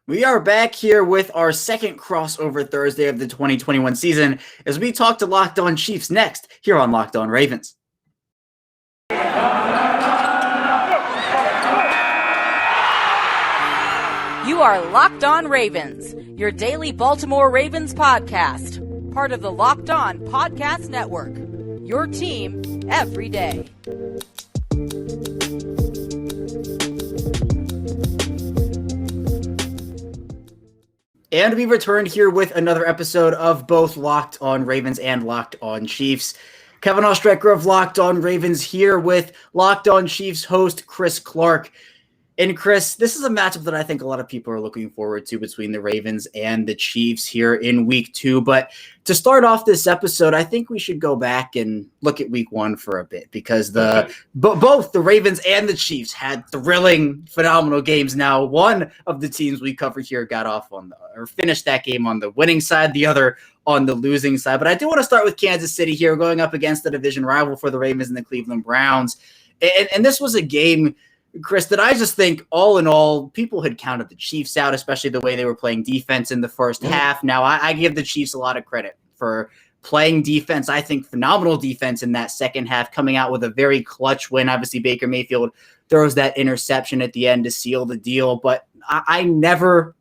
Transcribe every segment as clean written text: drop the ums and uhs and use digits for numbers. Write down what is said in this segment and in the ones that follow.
We are back here with our second crossover Thursday of the 2021 season as we talk to Locked On Chiefs next here on Locked On Ravens. You are Locked On Ravens, your daily Baltimore Ravens podcast, part of the Locked On Podcast Network, your team every day. And we returned here with another episode of both Locked On Ravens and Locked On Chiefs. Kevin Ostrecker of Locked On Ravens here with Locked On Chiefs host Chris Clark. And Chris, this is a matchup that I think a lot of people are looking forward to between the Ravens and the Chiefs here in week 2. But to start off this episode, I think we should go back and look at week 1 for a bit because both the Ravens and the Chiefs had thrilling, phenomenal games. Now, one of the teams we cover here got off or finished that game on the winning side, the other on the losing side. But I do want to start with Kansas City here, going up against the division rival for the Ravens and the Cleveland Browns. And this was a game, Chris, that I just think all in all, people had counted the Chiefs out, especially the way they were playing defense in the first half. Now, I give the Chiefs a lot of credit for playing defense. I think phenomenal defense in that second half, coming out with a very clutch win. Obviously, Baker Mayfield throws that interception at the end to seal the deal. But I never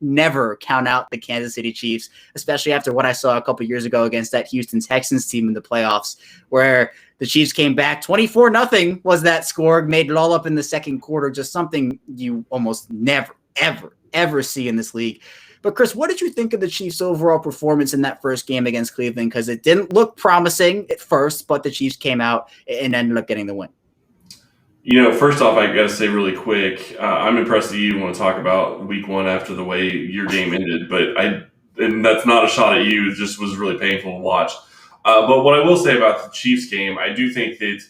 count out the Kansas City Chiefs, especially after what I saw a couple years ago against that Houston Texans team in the playoffs, where the Chiefs came back 24-0 was that score, made it all up in the second quarter, just something you almost never, ever see in this league. But Chris, what did you think of the Chiefs' overall performance in that first game against Cleveland? Because it didn't look promising at first, but the Chiefs came out and ended up getting the win. First off, I got to say really quick, I'm impressed that you want to talk about week 1 after the way your game ended, and that's not a shot at you. It just was really painful to watch. But what I will say about the Chiefs game, I do think that,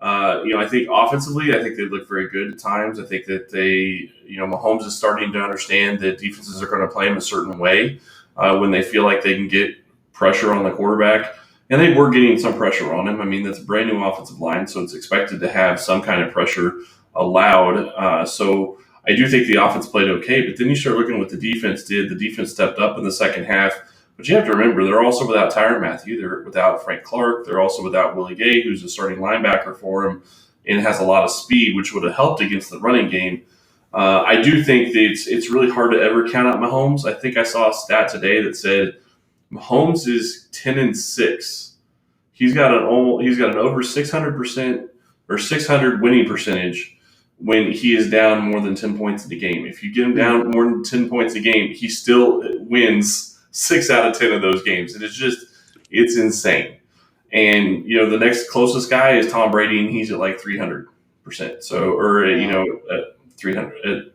I think offensively, I think they look very good at times. I think that Mahomes is starting to understand that defenses are going to play him a certain way when they feel like they can get pressure on the quarterback. And they were getting some pressure on him. I mean, that's a brand new offensive line, so it's expected to have some kind of pressure allowed. So I do think the offense played okay. But then you start looking at what the defense did. The defense stepped up in the second half. But you have to remember, they're also without Tyrann Mathieu. They're without Frank Clark. They're also without Willie Gay, who's a starting linebacker for him and has a lot of speed, which would have helped against the running game. I do think that it's really hard to ever count out Mahomes. I think I saw a stat today that said Mahomes is 10-6. He's got an over 600% or 600 winning percentage when he is down more than 10 points in the game. If you get him down more than 10 points a game, he still wins 6 out of 10 of those games. And it's insane. And, the next closest guy is Tom Brady, and he's at like 300%. So, at 300.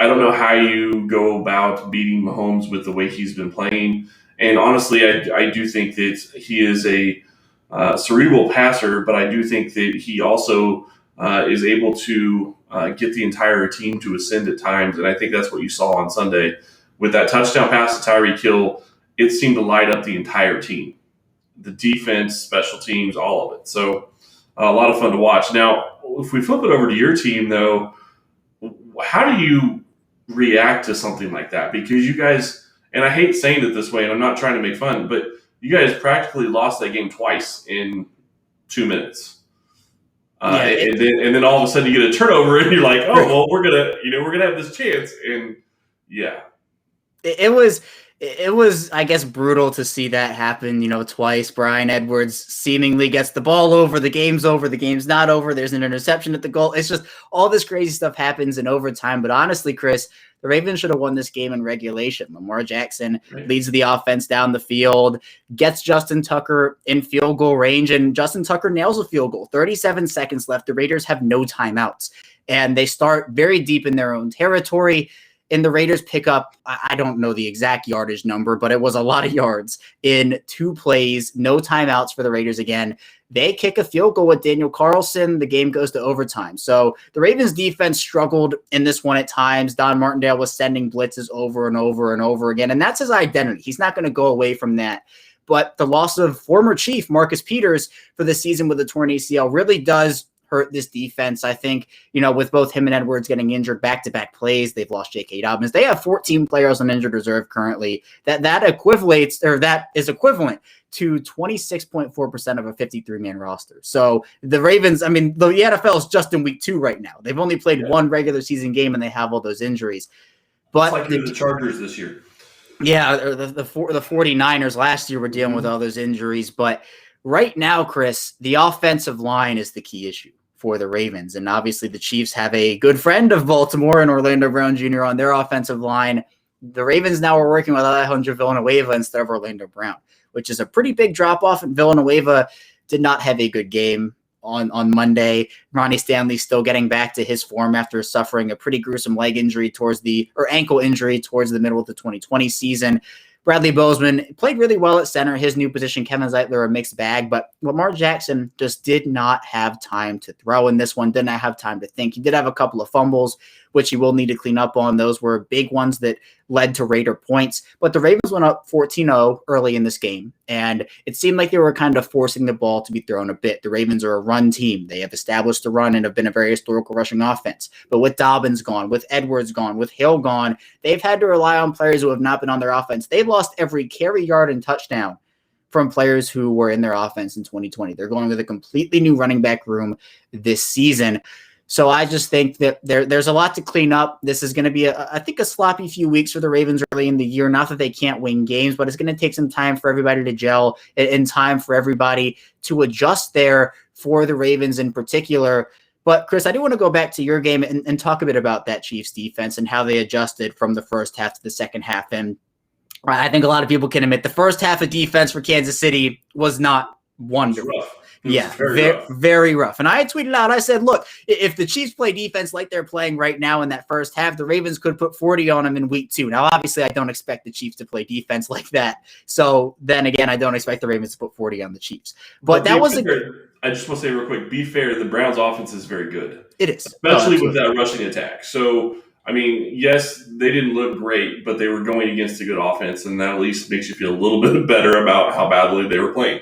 I don't know how you go about beating Mahomes with the way he's been playing. And honestly, I do think that he is a cerebral passer, but I do think that he also is able to get the entire team to ascend at times. And I think that's what you saw on Sunday. With that touchdown pass to Tyreek Hill, it seemed to light up the entire team. The defense, special teams, all of it. So a lot of fun to watch. Now, if we flip it over to your team, though, how do you react to something like that? Because you guys, and I hate saying it this way, and I'm not trying to make fun, but you guys practically lost that game twice in 2 minutes. And then all of a sudden you get a turnover, and you're like, oh, well, we're gonna have this chance, and yeah. It was, I guess, brutal to see that happen, twice. Bryan Edwards seemingly gets the ball over, the game's not over, there's an interception at the goal. It's just all this crazy stuff happens in overtime. But honestly, Chris, the Ravens should have won this game in regulation. Lamar Jackson leads the offense down the field, gets Justin Tucker in field goal range, and Justin Tucker nails a field goal. 37 seconds left. The Raiders have no timeouts, and they start very deep in their own territory. And the Raiders pick up, I don't know the exact yardage number, but it was a lot of yards in 2 plays, no timeouts for the Raiders again. They kick a field goal with Daniel Carlson. The game goes to overtime. So the Ravens defense struggled in this one at times. Don Martindale was sending blitzes over and over and over again, and that's his identity. He's not going to go away from that. But the loss of former Chief Marcus Peters for the season with a torn ACL really does hurt this defense. I think, with both him and Edwards getting injured back-to-back plays, they've lost J.K. Dobbins. They have 14 players on injured reserve currently. That is equivalent to 26.4% of a 53-man roster. So the Ravens, the NFL is just in week 2 right now. They've only played one regular season game and they have all those injuries. But it's like the Chargers this year. Yeah, the 49ers last year were dealing with all those injuries. But right now, Chris, the offensive line is the key issue for the Ravens. And obviously the Chiefs have a good friend of Baltimore and Orlando Brown Jr. on their offensive line. The Ravens now are working with Alejandro Villanueva instead of Orlando Brown, which is a pretty big drop-off. And Villanueva did not have a good game on Monday. Ronnie Stanley still getting back to his form after suffering a pretty gruesome ankle injury towards the middle of the 2020 season. Bradley Bozeman played really well at center. His new position, Kevin Zeitler, a mixed bag, but Lamar Jackson just did not have time to throw in this one, did not have time to think. He did have a couple of fumbles, which he will need to clean up on. Those were big ones that led to Raider points, but the Ravens went up 14-0 early in this game, and it seemed like they were kind of forcing the ball to be thrown a bit. The Ravens are a run team. They have established the run and have been a very historical rushing offense, but with Dobbins gone, with Edwards gone, with Hill gone, they've had to rely on players who have not been on their offense. They've lost every carry, yard, and touchdown from players who were in their offense in 2020. They're going with a completely new running back room this season. So I just think that there's a lot to clean up. This is going to be, I think, a sloppy few weeks for the Ravens early in the year. Not that they can't win games, but it's going to take some time for everybody to gel and time for everybody to adjust there for the Ravens in particular. But, Chris, I do want to go back to your game and talk a bit about that Chiefs defense and how they adjusted from the first half to the second half. And I think a lot of people can admit the first half of defense for Kansas City was not wonderful. Yeah, very rough. And I had tweeted out, I said, look, if the Chiefs play defense like they're playing right now in that first half, the Ravens could put 40 on them in week 2. Now, obviously, I don't expect the Chiefs to play defense like that. So then again, I don't expect the Ravens to put 40 on the Chiefs. But that was I just want to say real quick, be fair, the Browns offense is very good. It is. Especially with that rushing attack. So, yes, they didn't look great, but they were going against a good offense, and that at least makes you feel a little bit better about how badly they were playing.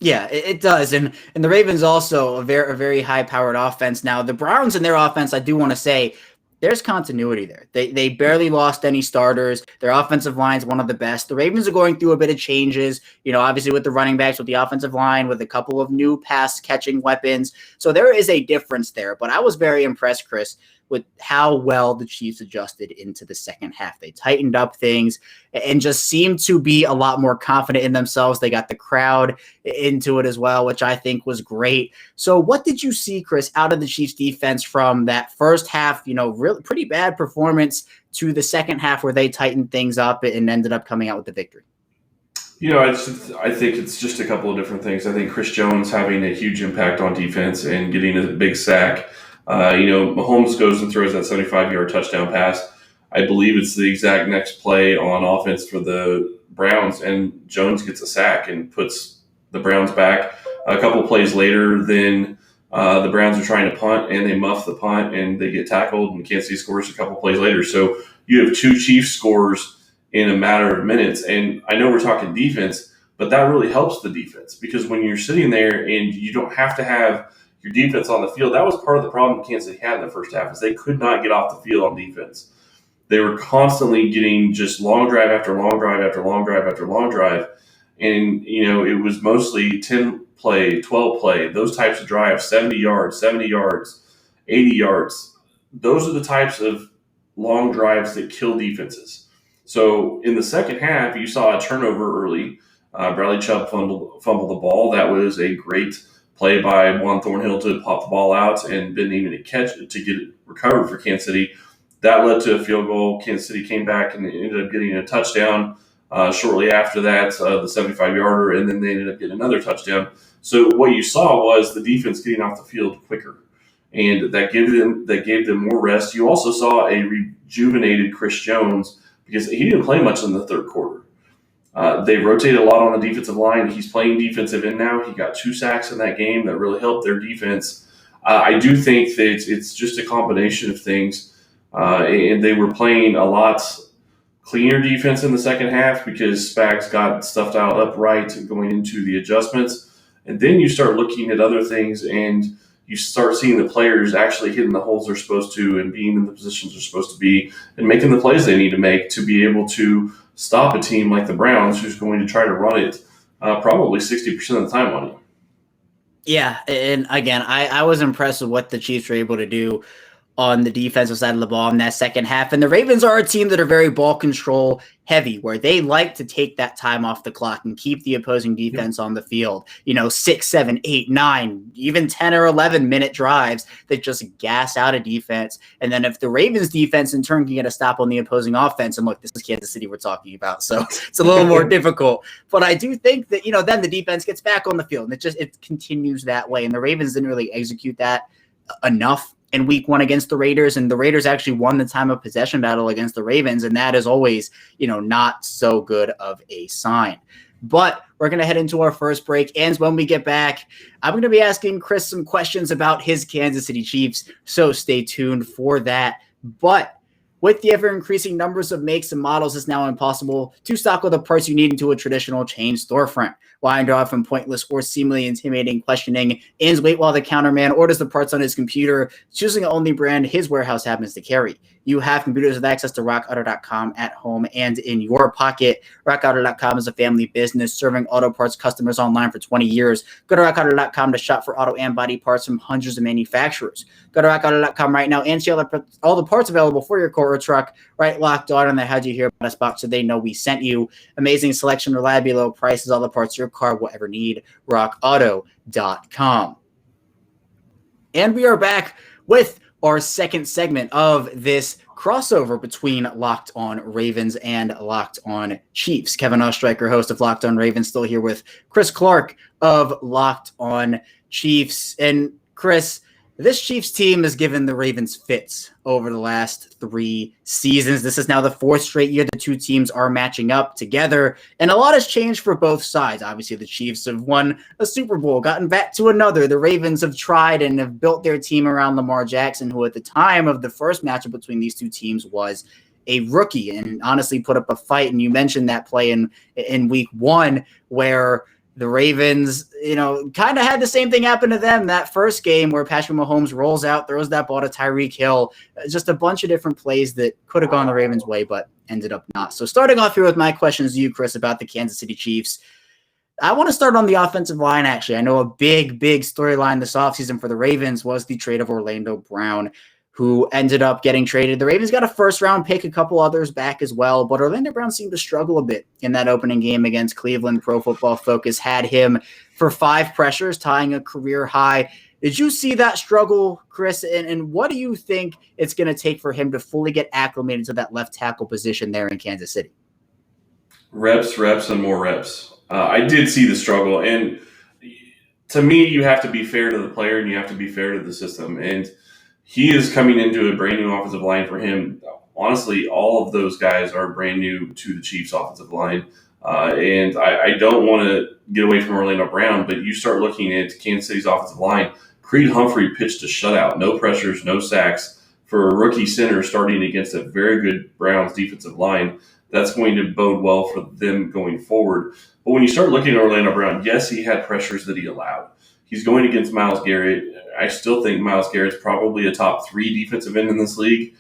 Yeah, it does. And the Ravens also a very high-powered offense. Now, the Browns and their offense, I do want to say, there's continuity there. They barely lost any starters. Their offensive line is one of the best. The Ravens are going through a bit of changes, obviously with the running backs, with the offensive line, with a couple of new pass-catching weapons. So there is a difference there. But I was very impressed, Chris, with how well the Chiefs adjusted into the second half. They tightened up things and just seemed to be a lot more confident in themselves. They got the crowd into it as well, which I think was great. So what did you see, Chris, out of the Chiefs defense from that first half, really pretty bad performance to the second half where they tightened things up and ended up coming out with the victory? I think it's just a couple of different things. I think Chris Jones having a huge impact on defense and getting a big sack. Holmes goes and throws that 75-yard touchdown pass. I believe it's the exact next play on offense for the Browns, and Jones gets a sack and puts the Browns back. A couple plays later, then the Browns are trying to punt, and they muff the punt, and they get tackled, and Kansas City scores a couple plays later. So you have 2 Chiefs scores in a matter of minutes, and I know we're talking defense, but that really helps the defense because when you're sitting there and you don't have to have your defense on the field, that was part of the problem Kansas City had in the first half is they could not get off the field on defense. They were constantly getting just long drive after long drive after long drive after long drive. And, it was mostly 10 play, 12 play, those types of drives, 70 yards, 80 yards. Those are the types of long drives that kill defenses. So in the second half, you saw a turnover early. Bradley Chubb fumbled the ball. That was a great play by Juan Thornhill to pop the ball out and didn't even catch it to get it recovered for Kansas City. That led to a field goal. Kansas City came back and ended up getting a touchdown shortly after that, the 75-yarder, and then they ended up getting another touchdown. So what you saw was the defense getting off the field quicker, and that gave them more rest. You also saw a rejuvenated Chris Jones because he didn't play much in the third quarter. They rotated a lot on the defensive line. He's playing defensive end now. He got 2 sacks in that game that really helped their defense. I do think that it's just a combination of things. And they were playing a lot cleaner defense in the second half because Spags got stuff dialed up right going into the adjustments. And then you start looking at other things and you start seeing the players actually hitting the holes they're supposed to and being in the positions they're supposed to be and making the plays they need to make to be able to stop a team like the Browns, who's going to try to run it probably 60% of the time on you. Yeah, and again, I was impressed with what the Chiefs were able to do on the defensive side of the ball in that second half. And the Ravens are a team that are very ball control heavy, where they like to take that time off the clock and keep the opposing defense on the field. 6, 7, 8, 9, even 10 or 11-minute drives that just gas out a defense. And then if the Ravens defense in turn can get a stop on the opposing offense, and look, this is Kansas City we're talking about, so it's a little more difficult. But I do think that, then the defense gets back on the field, and it continues that way. And the Ravens didn't really execute that enough in week 1 against the Raiders, and the Raiders actually won the time of possession battle against the Ravens, and that is always, not so good of a sign. But we're going to head into our first break, and when we get back, I'm going to be asking Chris some questions about his Kansas City Chiefs, so stay tuned for that. But with the ever-increasing numbers of makes and models, it's now impossible to stock all the parts you need into a traditional chain storefront. Why draw from pointless or seemingly intimidating questioning, and wait while the counterman orders the parts on his computer, choosing the only brand his warehouse happens to carry. You have computers with access to rockauto.com at home and in your pocket. Rockauto.com is a family business serving auto parts customers online for 20 years. Go to rockauto.com to shop for auto and body parts from hundreds of manufacturers. Go to rockauto.com right now and see all the parts available for your car or truck. Right, Locked On, and they had you hear about us box so they know we sent you. Amazing selection, reliably low prices, all the parts your car will ever need. rockauto.com. And we are back with our second segment of this crossover between Locked On Ravens and Locked On Chiefs. Kevin Oestreicher, host of Locked On Ravens, still here with Chris Clark of Locked On Chiefs. And Chris, this Chiefs team has given the Ravens fits over the last 3 seasons. This is now the 4th straight year the two teams are matching up together, and a lot has changed for both sides. Obviously, the Chiefs have won a Super Bowl, gotten back to another. The Ravens have tried and have built their team around Lamar Jackson, who at the time of the first matchup between these two teams was a rookie and honestly put up a fight. And you mentioned that play in week 1 where the Ravens, kind of had the same thing happen to them that first game where Patrick Mahomes rolls out, throws that ball to Tyreek Hill. Just a bunch of different plays that could have gone the Ravens' way, but ended up not. So starting off here with my questions to you, Chris, about the Kansas City Chiefs. I want to start on the offensive line, actually. I know a big storyline this offseason for the Ravens was the trade of Orlando Brown, who ended up getting traded. The Ravens got a first-round pick, a couple others back as well, but Orlando Brown seemed to struggle a bit in that opening game against Cleveland. Pro Football Focus had him for 5 pressures, tying a career high. Did you see that struggle, Chris? And what do you think it's going to take for him to fully get acclimated to that left tackle position there in Kansas City? Reps, and more reps. I did see the struggle, and to me, you have to be fair to the player and you have to be fair to the system. And he is coming into a brand new offensive line for him. Honestly, all of those guys are brand new to the Chiefs' offensive line. And I don't want to get away from Orlando Brown, but you start looking at Kansas City's offensive line. Creed Humphrey pitched a shutout, no pressures, no sacks for a rookie center starting against a very good Browns defensive line. That's going to bode well for them going forward. But when you start looking at Orlando Brown, yes, he had pressures that he allowed. He's going against Myles Garrett. I still think Myles Garrett's probably a top 3 defensive end in this league.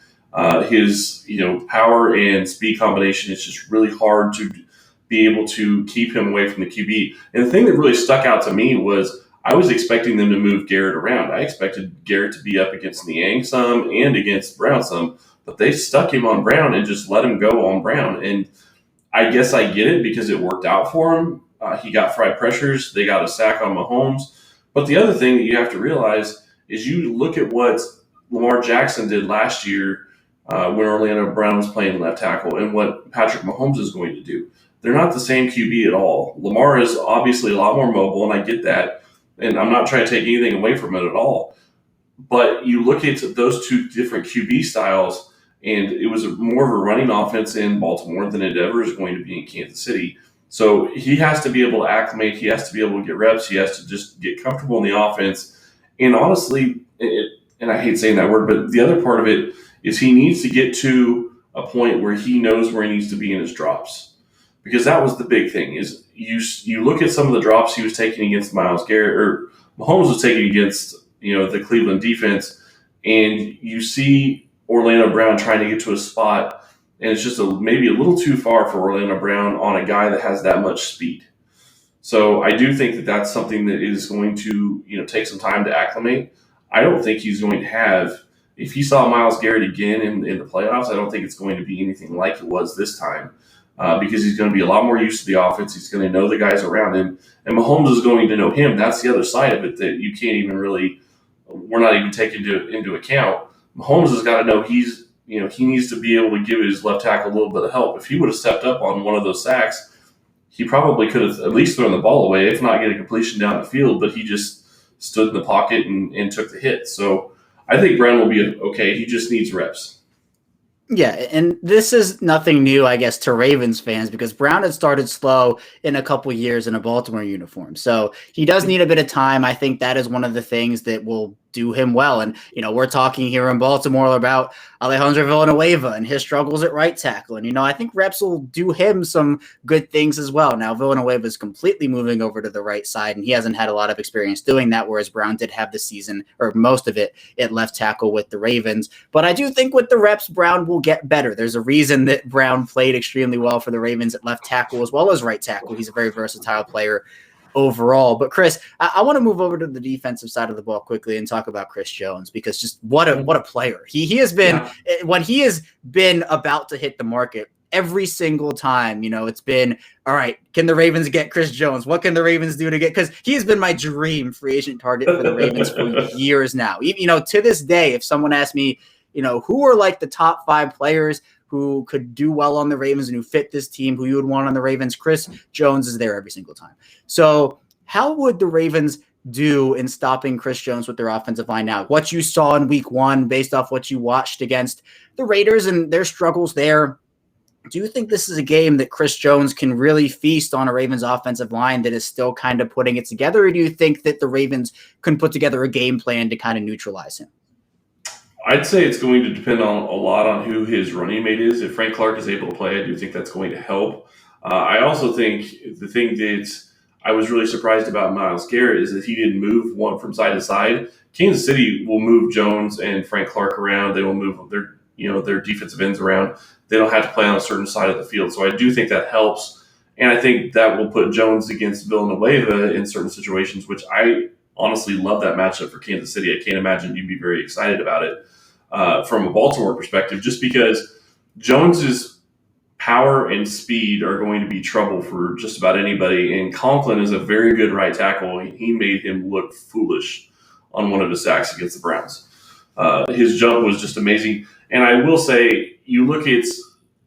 His power and speed combination is just really hard to be able to keep him away from the QB. And the thing that really stuck out to me was I was expecting them to move Garrett around. I expected Garrett to be up against Niang some and against Brown some, but they stuck him on Brown and just let him go on Brown. And I guess I get it because it worked out for him. He got 5 pressures. They got a sack on Mahomes. But the other thing that you have to realize is you look at what Lamar Jackson did last year when Orlando Brown was playing left tackle and what Patrick Mahomes is going to do. They're not the same QB at all. Lamar is obviously a lot more mobile, and I get that. And I'm not trying to take anything away from it at all. But you look at those 2 different QB styles, and it was more of a running offense in Baltimore than it ever is going to be in Kansas City. So he has to be able to acclimate. He has to be able to get reps. He has to just get comfortable in the offense. And honestly, and I hate saying that word, but the other part of it is he needs to get to a point where he knows where he needs to be in his drops. Because that was the big thing is you look at some of the drops he was taking against Myles Garrett, or Mahomes was taking against the Cleveland defense, and you see Orlando Brown trying to get to a spot, and it's just maybe a little too far for Orlando Brown on a guy that has that much speed. So I do think that that's something that is going to take some time to acclimate. I don't think he's going to have, if he saw Myles Garrett again in the playoffs, I don't think it's going to be anything like it was this time because he's going to be a lot more used to the offense. He's going to know the guys around him, and Mahomes is going to know him. That's the other side of it that you can't even really, we're not even taking into account. Mahomes has got to know he needs to be able to give his left tackle a little bit of help. If he would have stepped up on one of those sacks, he probably could have at least thrown the ball away, if not get a completion down the field, but he just stood in the pocket and took the hit. So I think Brown will be okay. He just needs reps. Yeah, and this is nothing new, I guess, to Ravens fans because Brown had started slow in a couple years in a Baltimore uniform. So he does need a bit of time. I think that is one of the things that will do him well. And, we're talking here in Baltimore about Alejandro Villanueva and his struggles at right tackle. And, I think reps will do him some good things as well. Now, Villanueva is completely moving over to the right side, and he hasn't had a lot of experience doing that, whereas Brown did have the season, or most of it, at left tackle with the Ravens. But I do think with the reps, Brown will get better. There's a reason that Brown played extremely well for the Ravens at left tackle as well as right tackle. He's a very versatile player overall. But Chris, I want to move over to the defensive side of the ball quickly and talk about Chris Jones because just what a player. He has been when he has been about to hit the market every single time, it's been, all right, can the Ravens get Chris Jones? What can the Ravens do to get, because he has been my dream free agent target for the Ravens for years now. To this day, if someone asked me, who are like the top 5 players who could do well on the Ravens and who fit this team, who you would want on the Ravens, Chris Jones is there every single time. So how would the Ravens do in stopping Chris Jones with their offensive line now? What you saw in week 1 based off what you watched against the Raiders and their struggles there, do you think this is a game that Chris Jones can really feast on a Ravens offensive line that is still kind of putting it together? Or do you think that the Ravens can put together a game plan to kind of neutralize him? I'd say it's going to depend on a lot on who his running mate is. If Frank Clark is able to play, I do think that's going to help. I also think the thing that I was really surprised about Myles Garrett is that he didn't move one from side to side. Kansas City will move Jones and Frank Clark around. They will move their defensive ends around. They don't have to play on a certain side of the field. So I do think that helps. And I think that will put Jones against Villanueva in certain situations, which I honestly love that matchup for Kansas City. I can't imagine you'd be very excited about it. From a Baltimore perspective, just because Jones's power and speed are going to be trouble for just about anybody. And Conklin is a very good right tackle. He made him look foolish on one of his sacks against the Browns. His jump was just amazing. And I will say, you look at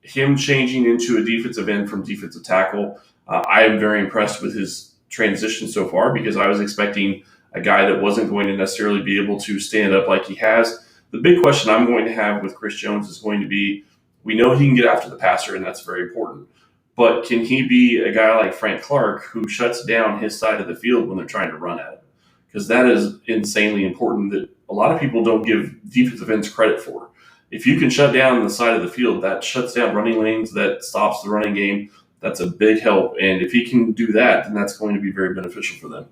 him changing into a defensive end from defensive tackle. I am very impressed with his transition so far because I was expecting a guy that wasn't going to necessarily be able to stand up like he has. The big question I'm going to have with Chris Jones is going to be, we know he can get after the passer, and that's very important. But can he be a guy like Frank Clark who shuts down his side of the field when they're trying to run at him? Because that is insanely important that a lot of people don't give defensive ends credit for. If you can shut down the side of the field, that shuts down running lanes, that stops the running game. That's a big help. And if he can do that, then that's going to be very beneficial for them.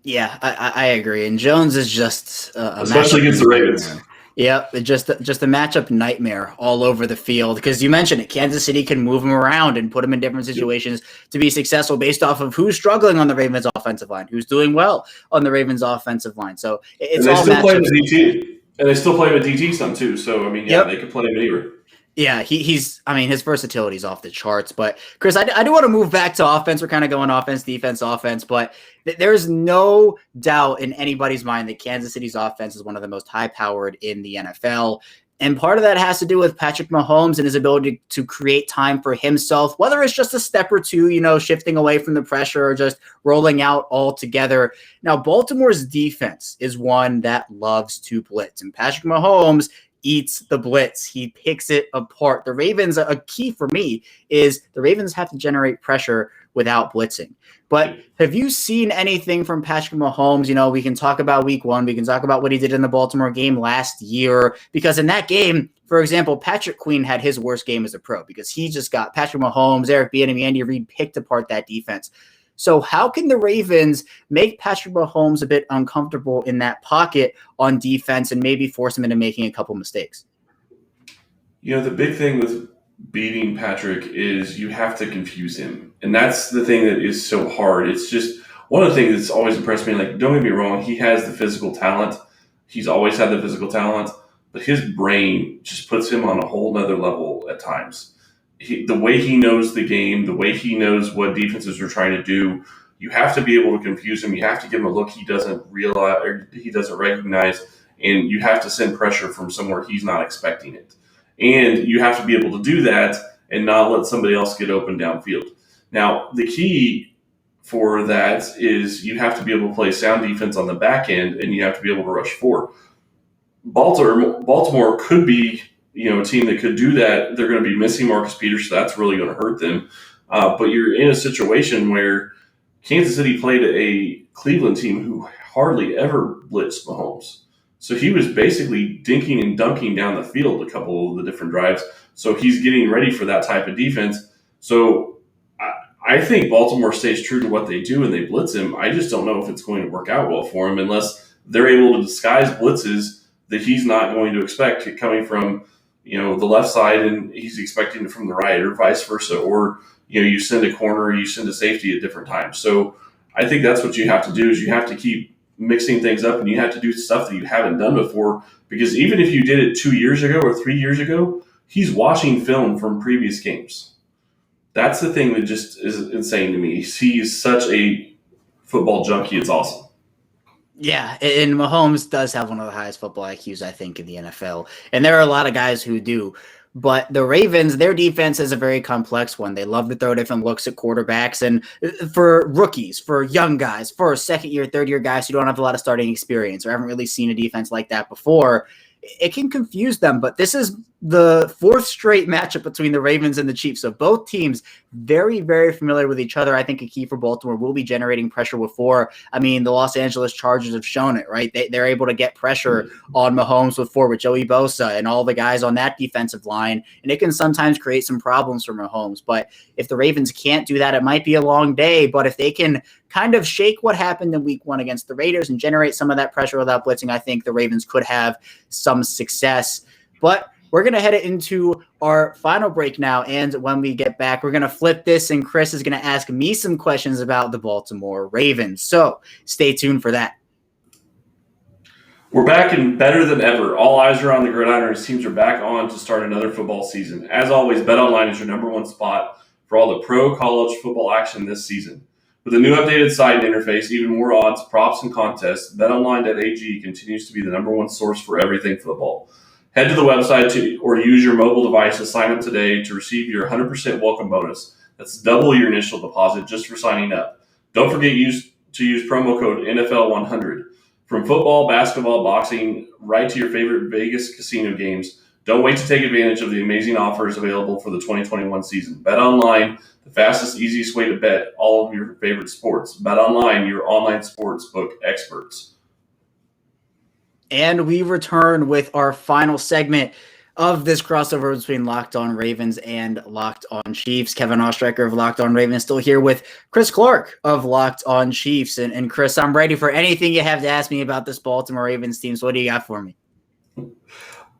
Yeah, I agree. And Jones is just especially against the Ravens. Yeah, just a matchup nightmare all over the field because you mentioned it. Kansas City can move him around and put him in different situations to be successful based off of who's struggling on the Ravens offensive line, who's doing well on the Ravens offensive line. So it's all matchups. And they still play with DT some too. So, they can play him anywhere. Yeah, his versatility is off the charts. But, Chris, I do want to move back to offense. We're kind of going offense, defense, offense. But there's no doubt in anybody's mind that Kansas City's offense is one of the most high-powered in the NFL. And part of that has to do with Patrick Mahomes and his ability to create time for himself, whether it's just a step or two, shifting away from the pressure or just rolling out altogether. Now, Baltimore's defense is one that loves to blitz. And Patrick Mahomes eats the blitz. He picks it apart. The Ravens, a key for me is the Ravens have to generate pressure without blitzing. But have you seen anything from Patrick Mahomes? We can talk about week 1. We can talk about what he did in the Baltimore game last year. Because in that game, for example, Patrick Queen had his worst game as a pro because he just got Patrick Mahomes, Eric Bieniemy, Andy Reid picked apart that defense. So how can the Ravens make Patrick Mahomes a bit uncomfortable in that pocket on defense and maybe force him into making a couple mistakes? The big thing with beating Patrick is you have to confuse him. And that's the thing that is so hard. It's just one of the things that's always impressed me. Like, don't get me wrong, he has the physical talent. He's always had the physical talent, but his brain just puts him on a whole nother level at times. The way he knows the game, the way he knows what defenses are trying to do, you have to be able to confuse him. You have to give him a look he doesn't realize or he doesn't recognize, and you have to send pressure from somewhere he's not expecting it. And you have to be able to do that and not let somebody else get open downfield. Now, the key for that is you have to be able to play sound defense on the back end, and you have to be able to rush forward. Baltimore could be a team that could do that. They're going to be missing Marcus Peters, so that's really going to hurt them. But you're in a situation where Kansas City played a Cleveland team who hardly ever blitzed Mahomes. So he was basically dinking and dunking down the field a couple of the different drives. So he's getting ready for that type of defense. So I think Baltimore stays true to what they do and they blitz him. I just don't know if it's going to work out well for him unless they're able to disguise blitzes that he's not going to expect coming from the left side and he's expecting it from the right, or vice versa. Or you send a corner, you send a safety at different times. So I think that's what you have to do is you have to keep mixing things up and you have to do stuff that you haven't done before, because even if you did it 2 years ago or 3 years ago, he's watching film from previous games. That's the thing that just is insane to me. He is such a football junkie. It's awesome. Yeah, and Mahomes does have one of the highest football IQs, I think, in the NFL. And there are a lot of guys who do. But the Ravens, their defense is a very complex one. They love to throw different looks at quarterbacks. And for rookies, for young guys, for second-year, third-year guys who don't have a lot of starting experience or haven't really seen a defense like that before, it can confuse them. But this is the fourth straight matchup between the Ravens and the Chiefs. So both teams very, very familiar with each other. I think a key for Baltimore will be generating pressure before. I mean, the Los Angeles Chargers have shown it, right? They're able to get pressure on Mahomes with Joey Bosa and all the guys on that defensive line. And it can sometimes create some problems for Mahomes. But if the Ravens can't do that, it might be a long day. But if they can kind of shake what happened in week one against the Raiders and generate some of that pressure without blitzing, I think the Ravens could have some success. But we're going to head it into our final break now. And when we get back, we're going to flip this and Chris is going to ask me some questions about the Baltimore Ravens. So stay tuned for that. We're back and better than ever. All eyes are on the gridiron as teams are back on to start another football season. As always, BetOnline is your number one spot for all the pro college football action this season. With a new updated site and interface, even more odds, props, and contests, BetOnline.ag continues to be the number one source for everything football. Head to the website or use your mobile device to sign up today to receive your 100% welcome bonus. That's double your initial deposit just for signing up. Don't forget to use promo code NFL100. From football, basketball, boxing, right to your favorite Vegas casino games, don't wait to take advantage of the amazing offers available for the 2021 season. BetOnline, the fastest, easiest way to bet all of your favorite sports. BetOnline, your online sportsbook experts. And we return with our final segment of this crossover between Locked On Ravens and Locked On Chiefs. Kevin Ostreicher of Locked On Ravens still here with Chris Clark of Locked On Chiefs. And Chris, I'm ready for anything you have to ask me about this Baltimore Ravens team. So what do you got for me?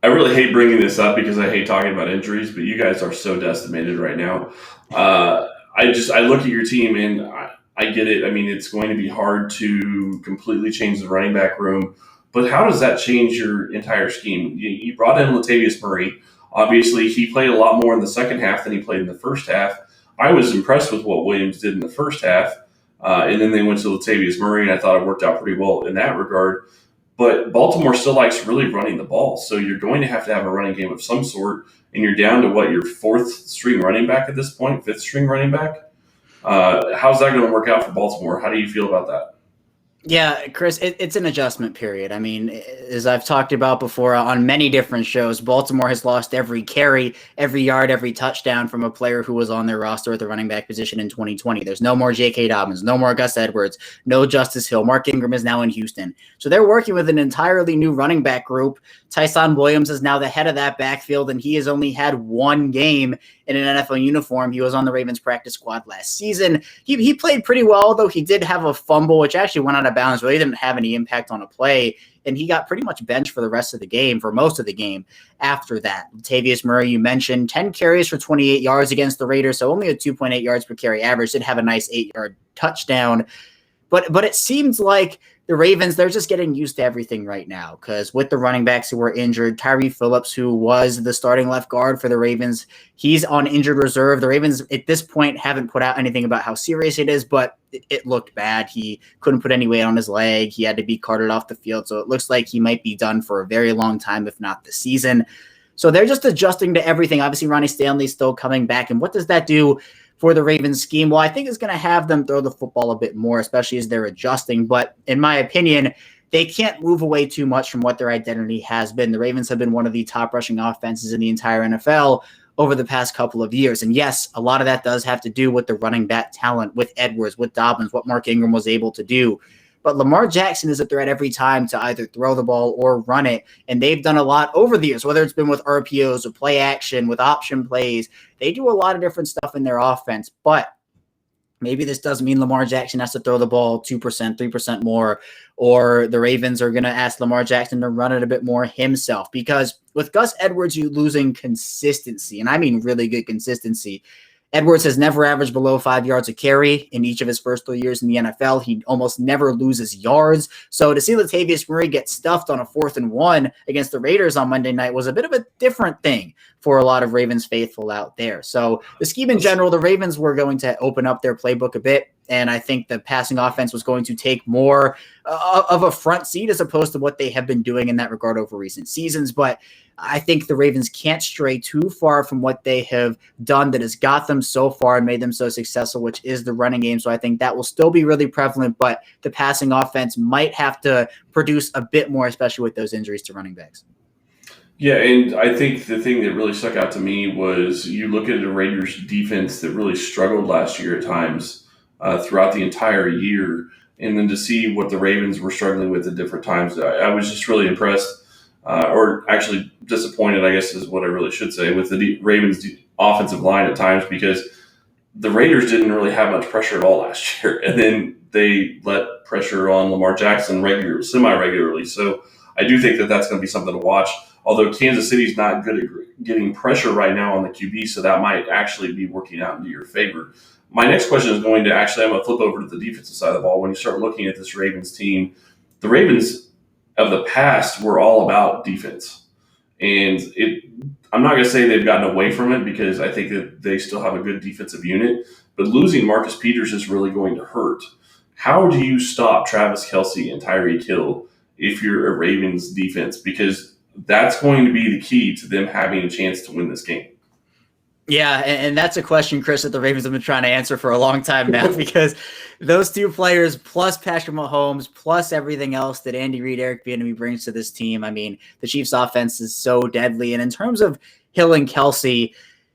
I really hate bringing this up because I hate talking about injuries, but you guys are so decimated right now. I look at your team and I get it. I mean, it's going to be hard to completely change the running back room. But how does that change your entire scheme? You brought in Latavius Murray. Obviously, he played a lot more in the second half than he played in the first half. I was impressed with what Williams did in the first half. And then they went to Latavius Murray, and I thought it worked out pretty well in that regard. But Baltimore still likes really running the ball. So you're going to have a running game of some sort. And you're down to, your fourth-string running back at this point, fifth-string running back? How's that going to work out for Baltimore? How do you feel about that? Yeah, Chris, it's an adjustment period. I mean, as I've talked about before on many different shows, Baltimore has lost every carry, every yard, every touchdown from a player who was on their roster at the running back position in 2020. There's no more J.K. Dobbins, no more Gus Edwards, no Justice Hill. Mark Ingram is now in Houston. So they're working with an entirely new running back group. Tyson Williams is now the head of that backfield, and he has only had one game in an NFL uniform. He was on the Ravens practice squad last season. He played pretty well, though he did have a fumble, which actually went out of bounds, really didn't have any impact on a play. And he got pretty much benched for the rest of the game, for most of the game after that. Latavius Murray, you mentioned, 10 carries for 28 yards against the Raiders, so only a 2.8 yards per carry average. Did have a nice 8-yard touchdown. But it seems like the Ravens, they're just getting used to everything right now, because with the running backs who were injured, Tyree Phillips, who was the starting left guard for the Ravens, he's on injured reserve. The Ravens at this point haven't put out anything about how serious it is, but it looked bad. He couldn't put any weight on his leg. He had to be carted off the field. So it looks like he might be done for a very long time, if not the season. So they're just adjusting to everything. Obviously, Ronnie Stanley's still coming back. And what does that do for the Ravens scheme? Well, I think it's going to have them throw the football a bit more, especially as they're adjusting. But in my opinion, they can't move away too much from what their identity has been. The Ravens have been one of the top rushing offenses in the entire NFL over the past couple of years. And yes, a lot of that does have to do with the running back talent, with Edwards, with Dobbins, what Mark Ingram was able to do. But Lamar Jackson is a threat every time to either throw the ball or run it. And they've done a lot over the years, whether it's been with RPOs, with play action, with option plays. They do a lot of different stuff in their offense. But maybe this does mean Lamar Jackson has to throw the ball 2%, 3% more, or the Ravens are going to ask Lamar Jackson to run it a bit more himself. Because with Gus Edwards, you're losing consistency, and I mean really good consistency. Edwards has never averaged below 5 yards a carry in each of his first 3 years in the NFL. He almost never loses yards. So to see Latavius Murray get stuffed on a 4th and 1 against the Raiders on Monday night was a bit of a different thing for a lot of Ravens faithful out there. So the scheme in general, the Ravens were going to open up their playbook a bit. And I think the passing offense was going to take more of a front seat as opposed to what they have been doing in that regard over recent seasons. But I think the Ravens can't stray too far from what they have done that has got them so far and made them so successful, which is the running game. So I think that will still be really prevalent, but the passing offense might have to produce a bit more, especially with those injuries to running backs. Yeah, and I think the thing that really stuck out to me was you look at the Raiders defense that really struggled last year at times throughout the entire year, and then to see what the Ravens were struggling with at different times, I was just really impressed, or actually disappointed, I guess is what I really should say, with the Ravens offensive line at times, because the Raiders didn't really have much pressure at all last year, and then they let pressure on Lamar Jackson semi-regularly. So I do think that that's going to be something to watch, although Kansas City's not good at getting pressure right now on the QB, so that might actually be working out into your favor. My next question is going to I'm going to flip over to the defensive side of the ball. When you start looking at this Ravens team, the Ravens of the past were all about defense. And I'm not going to say they've gotten away from it, because I think that they still have a good defensive unit, but losing Marcus Peters is really going to hurt. How do you stop Travis Kelce and Tyreek Hill if you're a Ravens defense? Because that's going to be the key to them having a chance to win this game. Yeah, and that's a question, Chris, that the Ravens have been trying to answer for a long time now, because those two players, plus Patrick Mahomes, plus everything else that Andy Reid, Eric Bieniemy brings to this team, I mean, the Chiefs' offense is so deadly. And in terms of Hill and Kelce,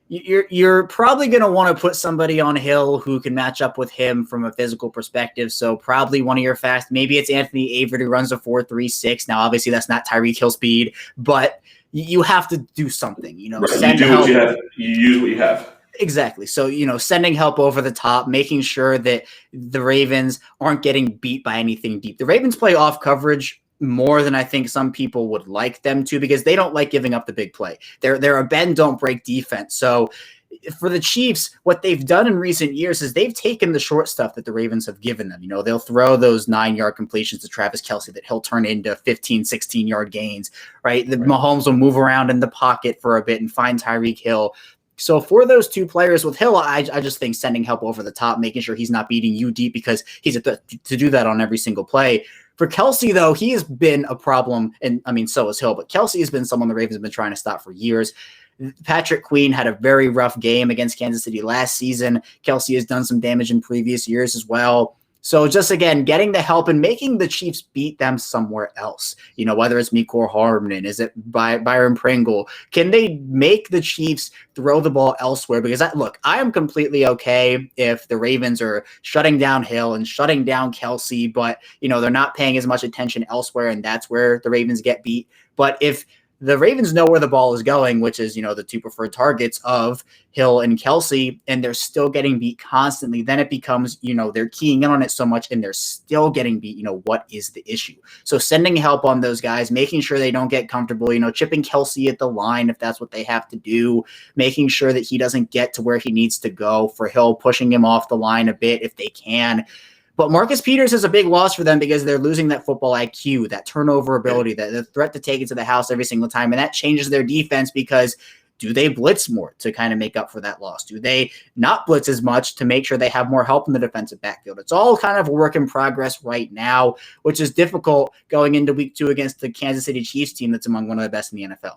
you're probably going to want to put somebody on Hill who can match up with him from a physical perspective. So probably one of your fast, maybe it's Anthony Averett who runs a 4.36. Now, obviously, that's not Tyreek Hill speed, but you have to do something, Right. You do what you have. You use what you have. Exactly. So, sending help over the top, making sure that the Ravens aren't getting beat by anything deep. The Ravens play off coverage more than I think some people would like them to, because they don't like giving up the big play. They're a bend, don't break defense. So for the Chiefs, what they've done in recent years is they've taken the short stuff that the Ravens have given them. They'll throw those 9-yard completions to Travis Kelce that he'll turn into 15, 16-yard gains, right? Mahomes will move around in the pocket for a bit and find Tyreek Hill. So for those two players with Hill, I just think sending help over the top, making sure he's not beating you deep, because he's a threat to do that on every single play. For Kelce, though, he has been a problem, and I mean, so has Hill, but Kelce has been someone the Ravens have been trying to stop for years. Patrick Queen had a very rough game against Kansas City last season. Kelce has done some damage in previous years as well. So just, again, getting the help and making the Chiefs beat them somewhere else, whether it's Mecole Hardman, is it Byron Pringle? Can they make the Chiefs throw the ball elsewhere? Because, I am completely okay if the Ravens are shutting down Hill and shutting down Kelce, but, they're not paying as much attention elsewhere, and that's where the Ravens get beat. But if the Ravens know where the ball is going, which is, the two preferred targets of Hill and Kelsey, and they're still getting beat constantly. Then it becomes, they're keying in on it so much and they're still getting beat. What is the issue? So sending help on those guys, making sure they don't get comfortable, chipping Kelsey at the line if that's what they have to do, making sure that he doesn't get to where he needs to go. For Hill, pushing him off the line a bit if they can. But Marcus Peters is a big loss for them because they're losing that football IQ, that turnover ability, that the threat to take it to the house every single time. And that changes their defense because do they blitz more to kind of make up for that loss? Do they not blitz as much to make sure they have more help in the defensive backfield? It's all kind of a work in progress right now, which is difficult going into week 2 against the Kansas City Chiefs team that's among one of the best in the NFL.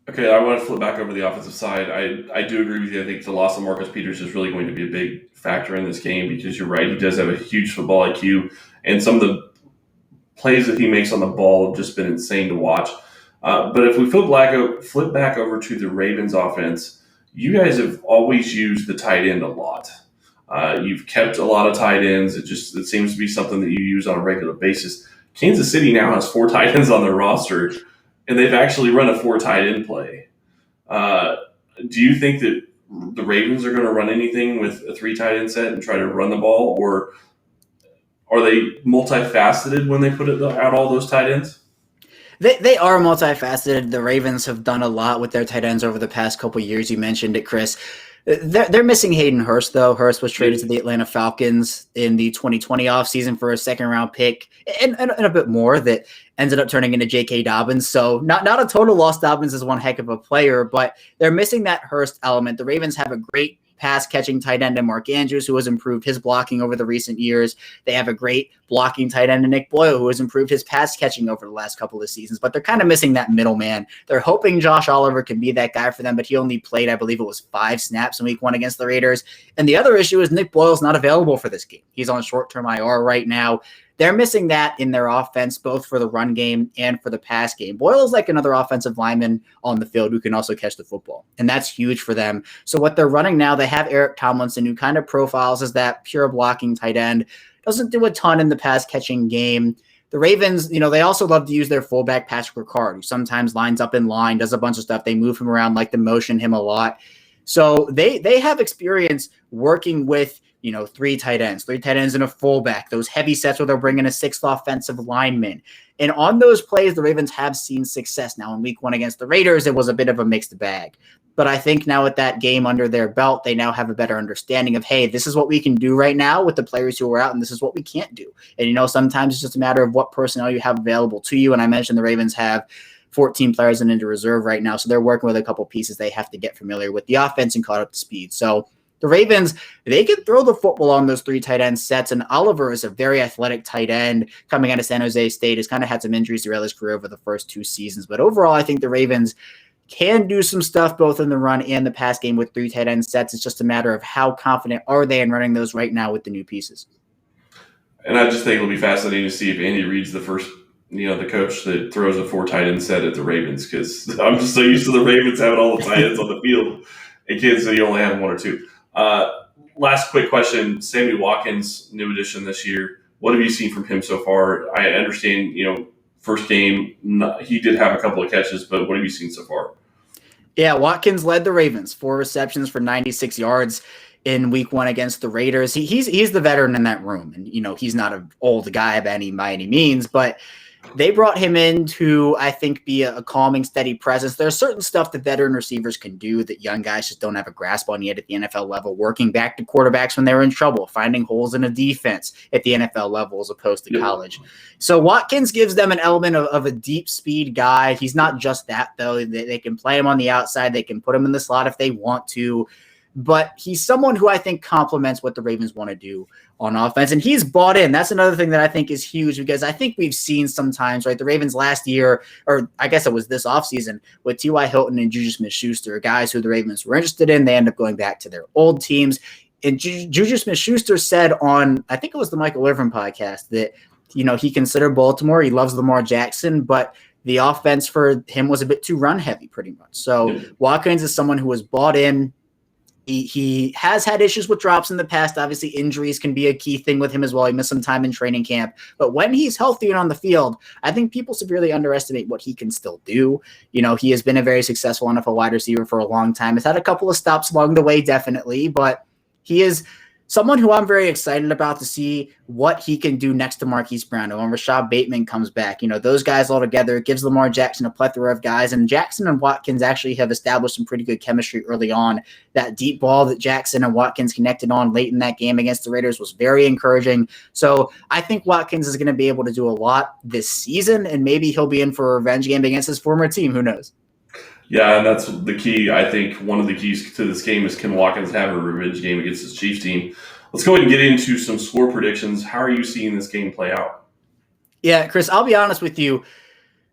Okay, I want to flip back over the offensive side. I do agree with you. I think the loss of Marcus Peters is really going to be a big factor in this game because you're right. He does have a huge football IQ, and some of the plays that he makes on the ball have just been insane to watch. But if we flip back over to the Ravens offense, you guys have always used the tight end a lot. You've kept a lot of tight ends. It seems to be something that you use on a regular basis. Kansas City now has 4 tight ends on their roster, and they've actually run a 4 tight end play. Do you think that the Ravens are going to run anything with a 3 tight end set and try to run the ball, or are they multifaceted when they put out all those tight ends? They are multifaceted. The Ravens have done a lot with their tight ends over the past couple of years. You mentioned it, Chris. They're missing Hayden Hurst, though. Hurst was traded to the Atlanta Falcons in the 2020 offseason for a second-round pick and a bit more that ended up turning into J.K. Dobbins. So not a total loss. Dobbins is one heck of a player, but they're missing that Hurst element. The Ravens have a great pass-catching tight end in Mark Andrews, who has improved his blocking over the recent years. They have a great blocking tight end in Nick Boyle, who has improved his pass-catching over the last couple of seasons. But they're kind of missing that middleman. They're hoping Josh Oliver can be that guy for them, but he only played, I believe it was 5 snaps in week 1 against the Raiders. And the other issue is Nick Boyle's not available for this game. He's on short-term IR right now. They're missing that in their offense, both for the run game and for the pass game. Boyle is like another offensive lineman on the field who can also catch the football, and that's huge for them. So what they're running now, they have Eric Tomlinson, who kind of profiles as that pure blocking tight end, doesn't do a ton in the pass-catching game. The Ravens, they also love to use their fullback, Patrick Ricard, who sometimes lines up in line, does a bunch of stuff. They move him around, like to motion him a lot. So they have experience working with 3 tight ends and a fullback, those heavy sets where they're bringing a 6th offensive lineman. And on those plays, the Ravens have seen success. Now, in week 1 against the Raiders, it was a bit of a mixed bag. But I think now with that game under their belt, they now have a better understanding of, hey, this is what we can do right now with the players who are out, and this is what we can't do. And, sometimes it's just a matter of what personnel you have available to you. And I mentioned the Ravens have 14 players into reserve right now, so they're working with a couple pieces they have to get familiar with the offense and caught up to speed. So the Ravens, they can throw the football on those 3 tight end sets, and Oliver is a very athletic tight end coming out of San Jose State. Has kind of had some injuries throughout his career over the first 2 seasons. But overall, I think the Ravens can do some stuff both in the run and the pass game with 3 tight end sets. It's just a matter of how confident are they in running those right now with the new pieces. And I just think it'll be fascinating to see if Andy Reid's the first, the coach that throws a 4 tight end set at the Ravens, because I'm just so used to the Ravens having all the tight ends on the field. And Kansas City only have 1 or 2. Last quick question, Sammy Watkins, new addition this year. What have you seen from him so far? I understand, first game, he did have a couple of catches, but what have you seen so far? Yeah, Watkins led the Ravens, 4 receptions for 96 yards in week 1 against the Raiders. He's the veteran in that room, and he's not an old guy by any means, but they brought him in to, I think, be a calming, steady presence. There's certain stuff that veteran receivers can do that young guys just don't have a grasp on yet at the NFL level, working back to quarterbacks when they're in trouble, finding holes in a defense at the NFL level as opposed to college. So Watkins gives them an element of a deep speed guy. He's not just that, though. They can play him on the outside. They can put him in the slot if they want to. But he's someone who I think complements what the Ravens want to do on offense. And he's bought in. That's another thing that I think is huge, because I think we've seen sometimes, right, the Ravens last year, or I guess it was this offseason, with T.Y. Hilton and Juju Smith-Schuster, guys who the Ravens were interested in. They end up going back to their old teams. And Juju Smith-Schuster said on, I think it was the Michael Irvin podcast, that, he considered Baltimore. He loves Lamar Jackson, but the offense for him was a bit too run heavy pretty much. So Watkins is someone who was bought in. He has had issues with drops in the past. Obviously, injuries can be a key thing with him as well. He missed some time in training camp. But when he's healthy and on the field, I think people severely underestimate what he can still do. He has been a very successful NFL wide receiver for a long time. He's had a couple of stops along the way, definitely, but he is someone who I'm very excited about to see what he can do next to Marquise Brown. When Rashad Bateman comes back, those guys all together, it gives Lamar Jackson a plethora of guys. And Jackson and Watkins actually have established some pretty good chemistry early on. That deep ball that Jackson and Watkins connected on late in that game against the Raiders was very encouraging. So I think Watkins is going to be able to do a lot this season, and maybe he'll be in for a revenge game against his former team. Who knows? Yeah, and that's the key. I think one of the keys to this game is can Watkins have a revenge game against his Chiefs team. Let's go ahead and get into some score predictions. How are you seeing this game play out? Yeah, Chris, I'll be honest with you.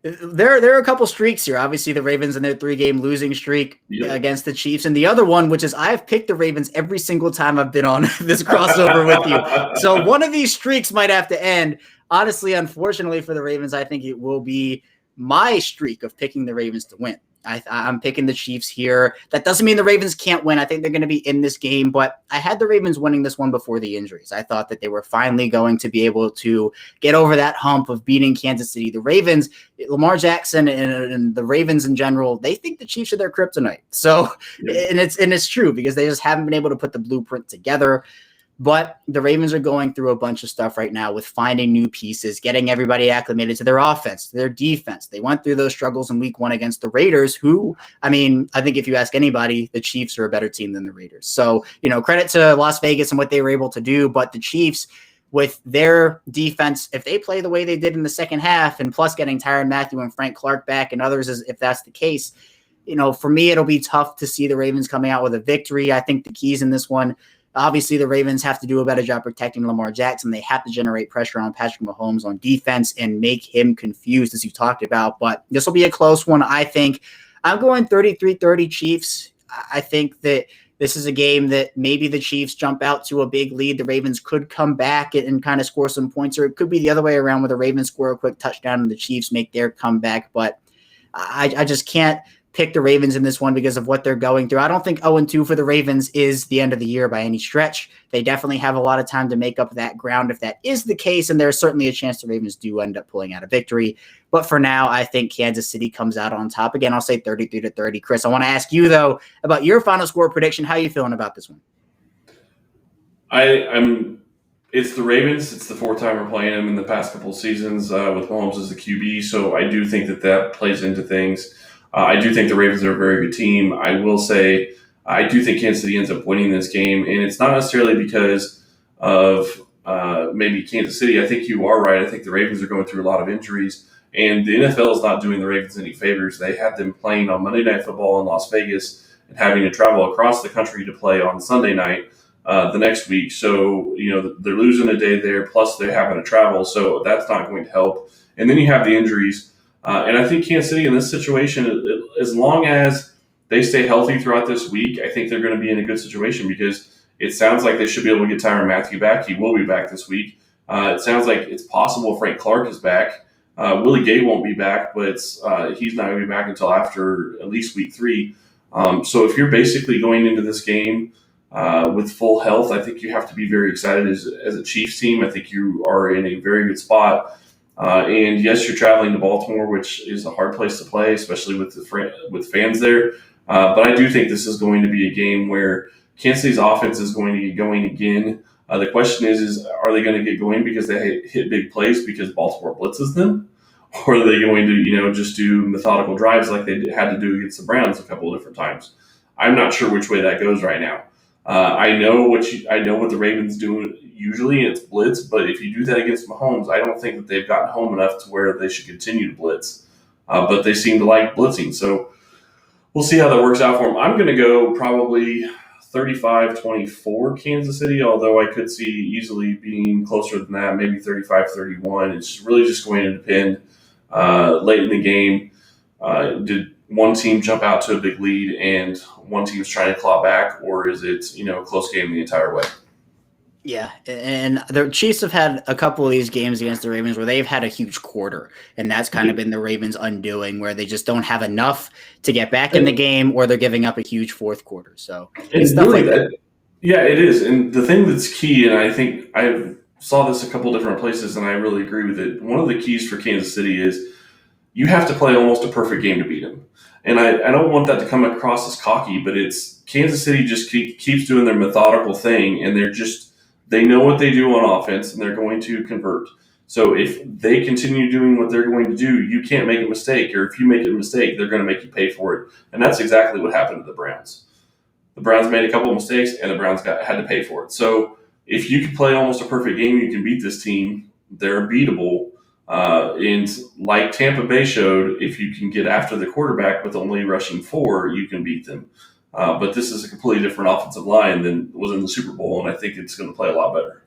There are a couple streaks here. Obviously, the Ravens and their 3-game losing streak against the Chiefs. And the other one, which is I've picked the Ravens every single time I've been on this crossover with you. So one of these streaks might have to end. Honestly, unfortunately for the Ravens, I think it will be my streak of picking the Ravens to win. I'm picking the Chiefs here. That doesn't mean the Ravens can't win. I think they're going to be in this game, but I had the Ravens winning this one before the injuries. I thought that they were finally going to be able to get over that hump of beating Kansas City. The Ravens, Lamar Jackson and the Ravens in general, they think the Chiefs are their kryptonite. So, and it's true because they just haven't been able to put the blueprint together. But the Ravens are going through a bunch of stuff right now with finding new pieces, getting everybody acclimated to their offense, to their defense. They went through those struggles in week 1 against the Raiders, who, I think if you ask anybody, the Chiefs are a better team than the Raiders. So, credit to Las Vegas and what they were able to do. But the Chiefs, with their defense, if they play the way they did in the second half, and plus getting Tyrann Mathieu and Frank Clark back and others, if that's the case, for me, it'll be tough to see the Ravens coming out with a victory. I think the keys in this one, obviously, the Ravens have to do a better job protecting Lamar Jackson. They have to generate pressure on Patrick Mahomes on defense and make him confused, as you talked about. But this will be a close one, I think. I'm going 33-30 Chiefs. I think that this is a game that maybe the Chiefs jump out to a big lead. The Ravens could come back and kind of score some points, or it could be the other way around where the Ravens score a quick touchdown and the Chiefs make their comeback. But I just can't pick the Ravens in this one because of what they're going through. I don't think 0-2 for the Ravens is the end of the year by any stretch. They definitely have a lot of time to make up that ground if that is the case, and there's certainly a chance the Ravens do end up pulling out a victory. But for now, I think Kansas City comes out on top. Again, I'll say 33-30. Chris, I want to ask you, though, about your final score prediction. How are you feeling about this one? It's the Ravens. It's the 4th time we're playing them in the past couple of seasons with Holmes as the QB, so I do think that plays into things. I do think the Ravens are a very good team. I will say I do think Kansas City ends up winning this game, and it's not necessarily because of maybe Kansas City. I think you are right. I think the Ravens are going through a lot of injuries, and the NFL is not doing the Ravens any favors. They had them playing on Monday Night Football in Las Vegas and having to travel across the country to play on Sunday night the next week. So, they're losing a day there, plus they're having to travel, so that's not going to help. And then you have the injuries. And I think Kansas City in this situation, as long as they stay healthy throughout this week, I think they're going to be in a good situation because it sounds like they should be able to get Tyrann Mathieu back. He will be back this week. It sounds like it's possible Frank Clark is back. Willie Gay won't be back, but he's not going to be back until after at least week 3. So if you're basically going into this game with full health, I think you have to be very excited as a Chiefs team. I think you are in a very good spot. And yes, you're traveling to Baltimore, which is a hard place to play, especially with fans there. But I do think this is going to be a game where Kansas City's offense is going to get going again. The question is are they going to get going because they hit big plays because Baltimore blitzes them? Or are they going to, just do methodical drives like they had to do against the Browns a couple of different times? I'm not sure which way that goes right now. I know what the Ravens do usually, and it's blitz. But if you do that against Mahomes, I don't think that they've gotten home enough to where they should continue to blitz. But they seem to like blitzing, so we'll see how that works out for them. I'm going to go probably 35-24 Kansas City, although I could see easily being closer than that, maybe 35-31. It's really just going to depend late in the game. Did one team jump out to a big lead and one team's trying to claw back, or is it a close game the entire way? Yeah, and the Chiefs have had a couple of these games against the Ravens where they've had a huge quarter, and that's kind of been the Ravens' undoing, where they just don't have enough to get back in the game, or they're giving up a huge fourth quarter. So it's stuff really, like that. Yeah, it is. And the thing that's key, and I think I saw this a couple different places, and I really agree with it. One of the keys for Kansas City is you have to play almost a perfect game to beat them. And I don't want that to come across as cocky, but it's Kansas City just keeps doing their methodical thing, and they know what they do on offense, and they're going to convert. So if they continue doing what they're going to do, you can't make a mistake, or if you make a mistake, they're going to make you pay for it. And that's exactly what happened to the Browns. The Browns made a couple of mistakes, and the Browns had to pay for it. So if you can play almost a perfect game, you can beat this team. They're beatable. And like Tampa Bay showed, if you can get after the quarterback with only rushing 4, you can beat them. But this is a completely different offensive line than was in the Super Bowl, and I think it's going to play a lot better.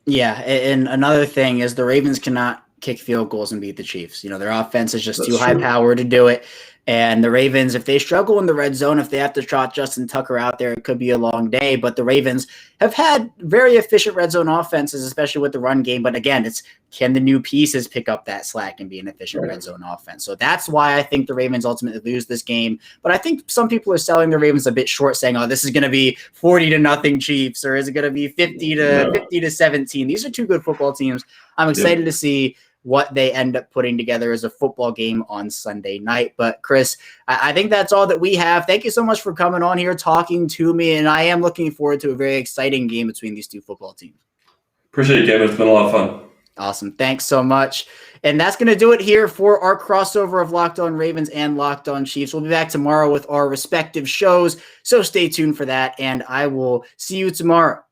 Yeah, and another thing is the Ravens cannot kick field goals and beat the Chiefs. Their offense is just too high powered to do it. And the Ravens, if they struggle in the red zone, if they have to trot Justin Tucker out there, it could be a long day. But the Ravens have had very efficient red zone offenses, especially with the run game. But again, can the new pieces pick up that slack and be an efficient red zone offense? So that's why I think the Ravens ultimately lose this game. But I think some people are selling the Ravens a bit short, saying, "Oh, this is going to be 40-0 Chiefs, or is it going to be 50-17?" These are two good football teams. I'm excited to see what they end up putting together as a football game on Sunday night. But Chris, I think that's all that we have. Thank you so much for coming on here, talking to me, and I am looking forward to a very exciting game between these two football teams. Appreciate it, Kevin. It's been a lot of fun. Awesome. Thanks so much. And that's going to do it here for our crossover of Locked On Ravens and Locked On Chiefs. We'll be back tomorrow with our respective shows, so stay tuned for that, and I will see you tomorrow.